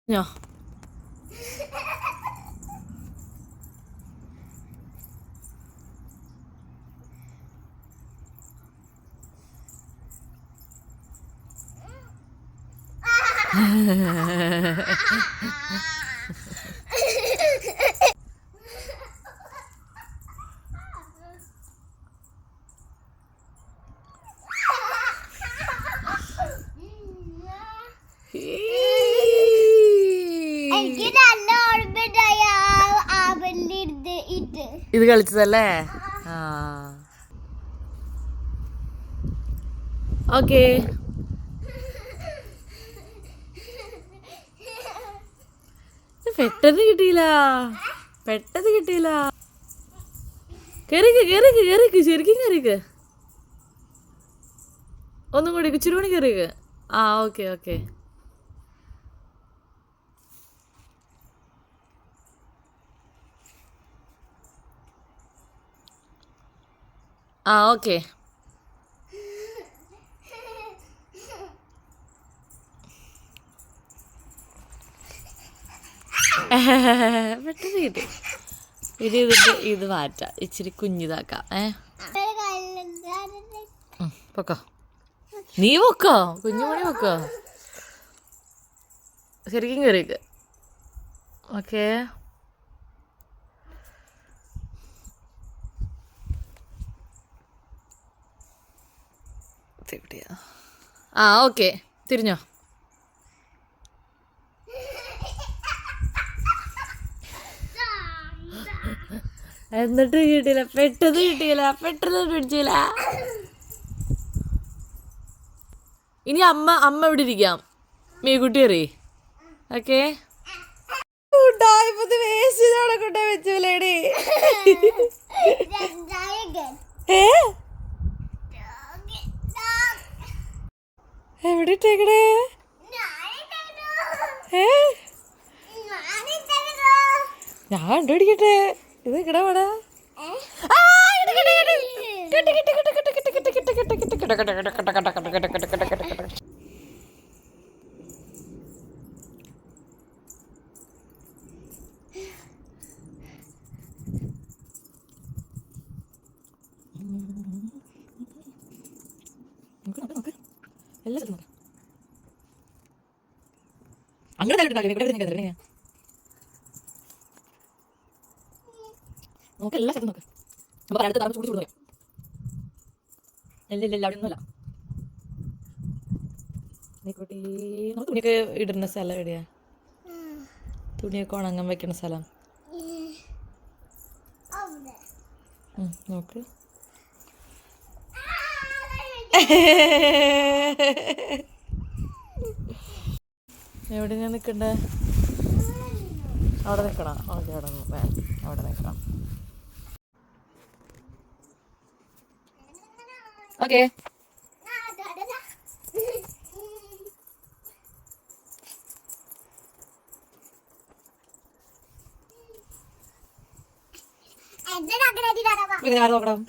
ഞാ ഇത് കളിച്ചതല്ലേ? ആ ഓക്കെ. പെട്ടെന്ന് കിട്ടിയില്ല, പെട്ടെന്ന് കിട്ടിയില്ല. കേറിക്ക് കേറിക്ക് കേറിക്ക്, ശരിക്കും കേറിക്ക്. ഒന്നും കൂടി ഇച്ചിരി കൂടി കേറിക്ക്. ആ ഓക്കെ ഓക്കെ. ആ ഓക്കെ. പെട്ടെന്ന് കിട്ടി. ഇനി ഇതിന്റെ ഇത് മാറ്റാം, ഇച്ചിരി കുഞ്ഞിതാക്കാം. പൊക്കോ, നീ പൊക്കോ, കുഞ്ഞുമണി പൊക്കോ. ശരിക്കും കയറിക്ക്. ഓക്കെ. ആ ഓക്കെ, തിരിഞ്ഞോ. എന്നിട്ട് കിട്ടിയില്ല, പെട്ടെന്ന് കിട്ടിയില്ല, പെട്ടെന്ന് പിടിച്ചില്ല. ഇനി അമ്മ ഇവിടെ ഇരിക്കാം. മീകുട്ടി എറി. ഓക്കെ. വേസ്റ്റ് കൊണ്ടേ വെച്ചൂലേടി. എവിടെ ഇട്ടേക്കടേ? ഞാൻ കണ്ടുപിടിക്കട്ടെ. ഇത് കിടവാടാ. എല്ലാ സ്ഥലത്തും അങ്ങനെ നോക്ക്, എല്ലാ സ്ഥലത്തും നോക്ക്. അപ്പൊ അടുത്ത് തറ ചൂട് പറയാം. ഇല്ല അവിടെ ഒന്നുമല്ല. നീക്കുട്ടി, നമുക്ക് തുണിയൊക്കെ ഇടുന്ന സ്ഥലം എവിടെയാ? തുണിയൊക്കെ ഉണങ്ങാൻ വെക്കുന്ന സ്ഥലം നോക്ക്. എവിടെ ഞാൻ നിൽക്കണ്ടേ? അവിടെ നിൽക്കണം. ഓക്കെ, അവിടെ നിൽക്കണം. ഓക്കെ. നോക്കണം.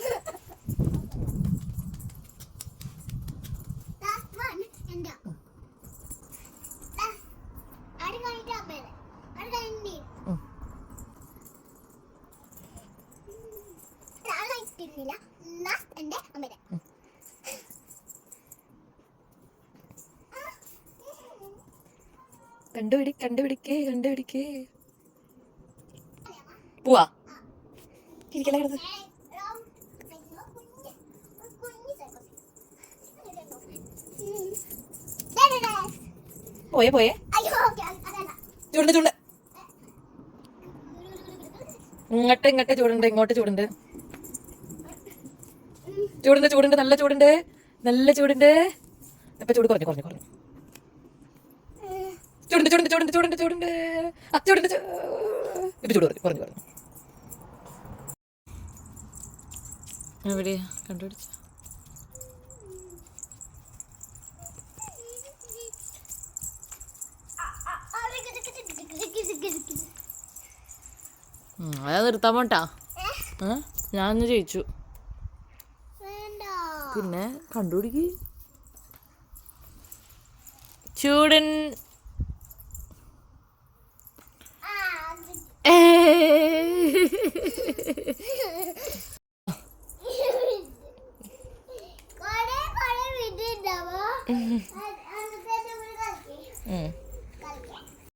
കണ്ടുപിടിക്കേ. പോവാ. ഇരിക്കലേ കിടന്ന്. പോയേ. ചൂടുണ്ട്. ഇങ്ങോട്ട് ചൂടുണ്ട്, ഇങ്ങോട്ട് ചൂടുണ്ട്. നല്ല ചൂടുണ്ട്. ഇപ്പൊ ചൂട് കുറഞ്ഞു. ചൂടുണ്ട്. ഇപ്പൊ ചൂട് കുറഞ്ഞു. എവിടെയാ കണ്ടുപിടിച്ച? അതാ നിർത്താൻ പോട്ടാ. ഞാനൊന്ന് ജയിച്ചു. പിന്നെ കണ്ടുപിടിക്ക്. ചൂടൻ കൊറേ കൊറേ വീട്ടിൽ ഉണ്ടാവോ?